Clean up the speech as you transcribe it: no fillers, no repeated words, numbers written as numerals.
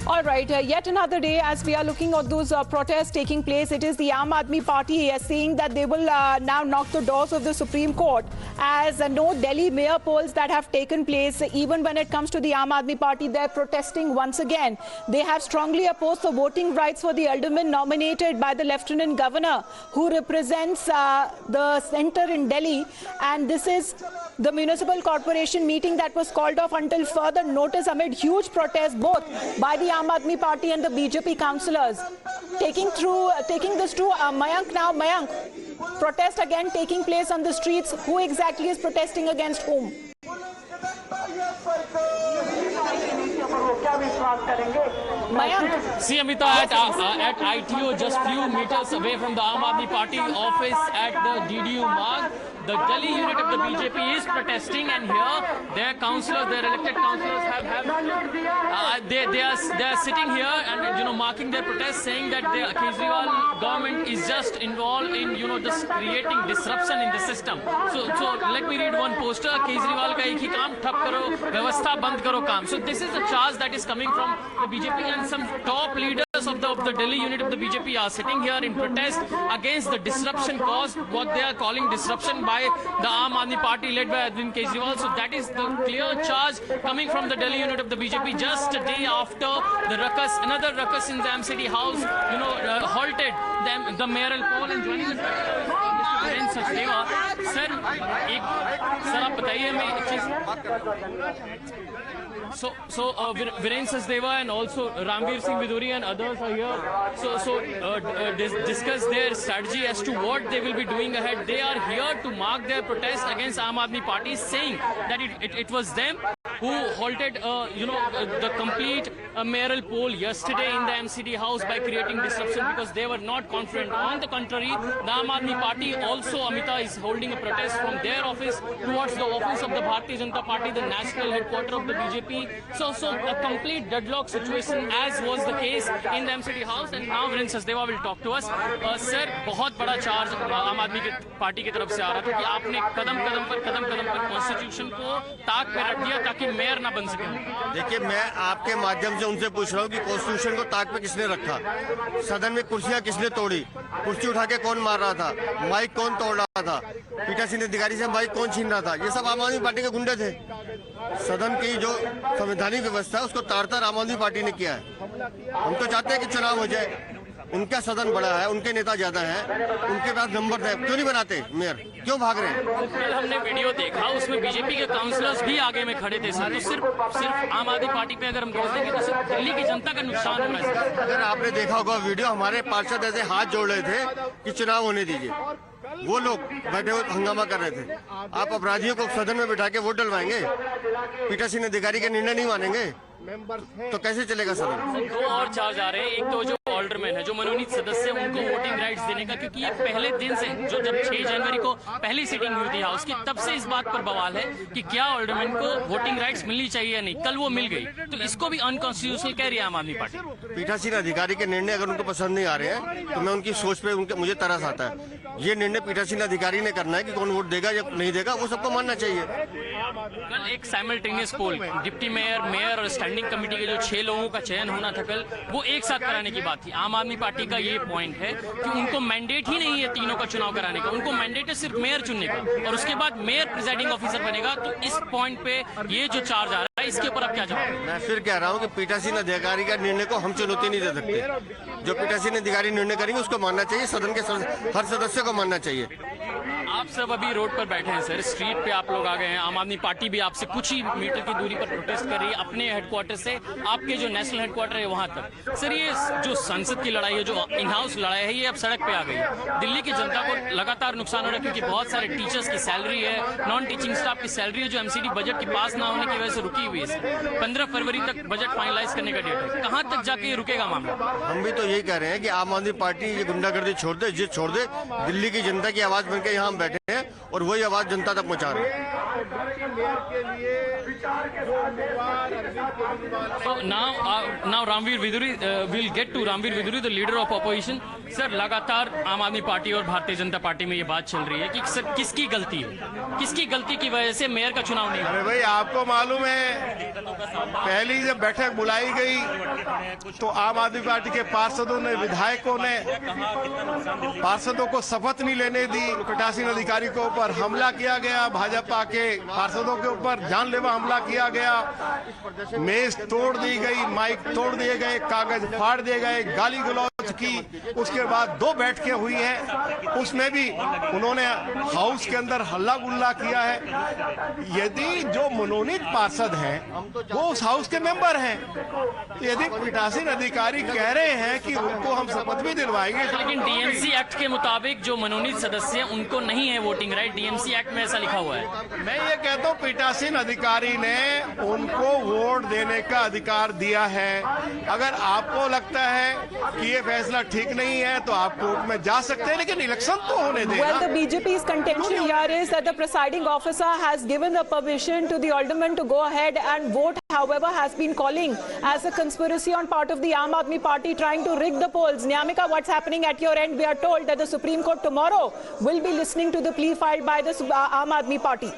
All right, yet another day as we are looking at those protests taking place, it is the Aam Aadmi Party saying that they will now knock the doors of the Supreme Court as no Delhi mayor polls that have taken place. Even when it comes to the Aam Aadmi Party, they're protesting once again. They have strongly opposed the voting rights for the alderman nominated by the Lieutenant Governor who represents the centre in Delhi, and this is the municipal corporation meeting that was called off until further notice amid huge protests both by the Aam Aadmi Party and the BJP councillors. Taking this to Mayank now. Mayank, protest again taking place on the streets. Who exactly is protesting against whom? See Amita, at ITO, just few meters away from the Aam Aadmi Party office at the DDU Marg, the Delhi unit of the BJP is protesting, and here their councillors, their elected councillors they are sitting here and marking their protest, saying that the Kejriwal government is just involved in just creating disruption in the system. So let me read one poster. Kejriwal ka ek hi kaam, ठप करो व्यवस्था बंद करो काम. So this is the charge that is coming from the BJP, and some top leaders of the Delhi unit of the BJP are sitting here in protest against the disruption caused, what they are calling disruption by the Aam Aadmi Party led by Arvind Kejriwal. So that is the clear charge coming from the Delhi unit of the BJP just a day after the ruckus, another ruckus in the MCD house, halted the mayoral poll. And joining us, Viren Sachdeva. Sir, आप बताइए हमें एक चीज. So Viren Sachdeva and also Ramveer Singh Viduri and others are here. So discuss their strategy as to what they will be doing ahead. They are here to mark their protest against Aam Aadmi Party, saying that it was them who halted the complete mayoral poll yesterday in the MCD house by creating disruption because they were not confident. On the contrary, the Aam Aadmi Party also, Amita, is holding a protest from their office towards the office of the Bharatiya Janata Party, the national headquarters of the BJP. So a complete deadlock situation as was the case in the MCD house. And now Viren Sachdeva will talk to us. Sir, बहुत बड़ा charge आम आदमी party की तरफ से आ रहा था कि आपने कदम कदम पर कॉन्स्टिट्यूशन को ताक पे रख दिया ताकि मेयर ना बन सके. देखिए, मैं आपके माध्यम से उनसे पूछ रहा हूँ कि कॉन्स्टिट्यूशन को ताक पे किसने रखा? सदन में कुर्सियां किसने तोड़ी? कुर्सी उठा के कौन मार रहा था? माइक कौन तोड़ रहा था? पीठासीन अधिकारी से माइक कौन छीन रहा था? ये सब आम आदमी पार्टी के गुंडे थे. सदन की जो संवैधानिक व्यवस्था है उसको तार आम आदमी पार्टी ने किया है. हम तो चाहते हैं कि चुनाव हो जाए. उनका सदन बड़ा है, उनके नेता ज्यादा है, उनके पास नंबर है, क्यों नहीं बनाते मेयर? क्यों भाग रहे हैं? कल हमने वीडियो देखा, उसमें बीजेपी के काउंसलर्स भी आगे में खड़े थे सर. तो सिर्फ आम आदमी पार्टी पे अगर हम दोष देंगे तो सिर्फ दिल्ली की जनता का नुकसान हो रहा है. अगर आपने देखा होगा वीडियो, हमारे पार्षद ऐसे हाथ जोड़ रहे थे कि चुनाव होने दीजिए. वो लोग बैठे हुए हंगामा कर रहे थे. आप अपराधियों को सदन में बिठा के वोट डलवाएंगे? पीठासीन अधिकारी के निर्णय नहीं मानेंगे तो कैसे चलेगा सदन? दो और चार्ज आ रहे हैं. एक तो जो ऑल्डरमैन है, जो मनोनीत सदस्य, उनको वोटिंग राइट्स देने का, क्योंकि ये पहले दिन से जब 6 जनवरी को पहली सीटिंग हुई थी हाउस की, तब से इस बात पर बवाल है कि क्या ऑल्डरमैन को वोटिंग राइट्स मिलनी चाहिए या नहीं. कल वो मिल गई, तो इसको भी अनकॉन्स्टिट्यूशनल कह रही है आम आदमी पार्टी. पीठासीन अधिकारी के निर्णय अगर उनको पसंद नहीं आ रहे हैं तो मैं उनकी सोच पे मुझे तरस आता है. ये निर्णय पीठासीन अधिकारी ने करना है कि कौन वोट देगा या नहीं देगा, वो सबको मानना चाहिए. कल एक साइमल्टेनियस पोल, डिप्टी मेयर और स्टैंडिंग कमेटी के जो 6 लोगों का चयन होना था कल, वो एक साथ कराने की बात थी. आम आदमी पार्टी का ये पॉइंट है कि उनको मैंडेट ही नहीं है तीनों का चुनाव कराने का. उनको मैंडेट है सिर्फ मेयर चुनने का, और उसके बाद मेयर प्रिजाइडिंग ऑफिसर बनेगा. तो इस पॉइंट पे ये जो चार्ज आ रहा है, इसके ऊपर आप क्या जवाब? मैं फिर कह रहा हूँ कि पीठासीन अधिकारी का निर्णय को हम चुनौती नहीं दे सकते. जो पीठासीन अधिकारी निर्णय करेंगे उसको मानना चाहिए. सदन के हर सदस्य को मानना चाहिए. आप सब अभी रोड पर बैठे हैं सर, स्ट्रीट पे आप लोग आ गए हैं. आम आदमी पार्टी भी आपसे कुछ ही मीटर की दूरी पर प्रोटेस्ट कर रही है, अपने हेडक्वार्टर से आपके जो नेशनल हेडक्वार्टर है वहां तक. सर, ये जो संसद की लड़ाई है, जो इन हाउस लड़ाई है, ये अब सड़क पे आ गई है. दिल्ली की जनता को लगातार नुकसान हो रहा है क्योंकि बहुत सारे टीचर्स की सैलरी है, नॉन टीचिंग स्टाफ की सैलरी है, जो एमसीडी बजट के पास ना होने की वजह से रुकी हुई है. 15 फरवरी तक बजट फाइनलाइज करने का डेट है. कहाँ तक जाके ये रुकेगा मामला? हम भी तो यही कह रहे हैं कि आम आदमी पार्टी ये गुंडागर्दी छोड़ दे, जिद छोड़ दे. दिल्ली की जनता की आवाज बनकर यहाँ हम बैठे हैं और वही आवाज़ जनता तक पहुँचा रहे हैं। So now Ramveer Viduri, we'll get to Ramveer Viduri, the leader of opposition. Sir, लगातार आम आदमी पार्टी और भारतीय जनता पार्टी में ये बात चल रही है कि सर किसकी गलती है, किसकी गलती की वजह से मेयर का चुनाव नहीं हुआ? अरे भाई, आपको मालूम है, पहली जब बैठक बुलाई गई तो आम आदमी पार्टी के पार्षदों ने, विधायकों ने पार्षदों को शपथ नहीं लेने दी। पीठासीन अधिकारी के ऊपर हमला किया गया, भाजपा के पार्षदों के ऊपर जानलेवा हमला किया गया, मेज तोड़ दी गई, माइक तोड़ दिए गए, कागज फाड़ दिए गए, गाली गलौज की। उसके बाद 2 बैठकें हुई हैं, उसमें भी उन्होंने हाउस के अंदर हल्ला गुल्ला किया है। यदि जो मनोनीत पार्षद हैं वो उस हाउस के मेंबर हैं, यदि पीठासीन अधिकारी कह रहे हैं कि उनको हम शपथ भी दिलवाएंगे, लेकिन डीएमसी एक्ट के मुताबिक जो मनोनीत सदस्य हैं उनको नहीं है वोटिंग राइट, डीएमसी एक्ट में ऐसा लिखा हुआ है। मैं ये कहता हूँ पीठासीन अधिकारी ने उनको वोट देने का अधिकार दिया है। अगर आपको लगता है कि ये फैसला ठीक नहीं है तो आप कोर्ट में जा सकते हैं, लेकिन इलेक्शन तो होने देना। Well, the BJP's contention here is that the presiding officer has given the permission to the aldermen to go ahead and vote, however, has been calling as a conspiracy on part of the Aam Aadmi Party trying to rig the polls. Nyamika, what's happening at your end? We are told that the Supreme Court tomorrow will be listening to the plea filed by the Aam Aadmi Party.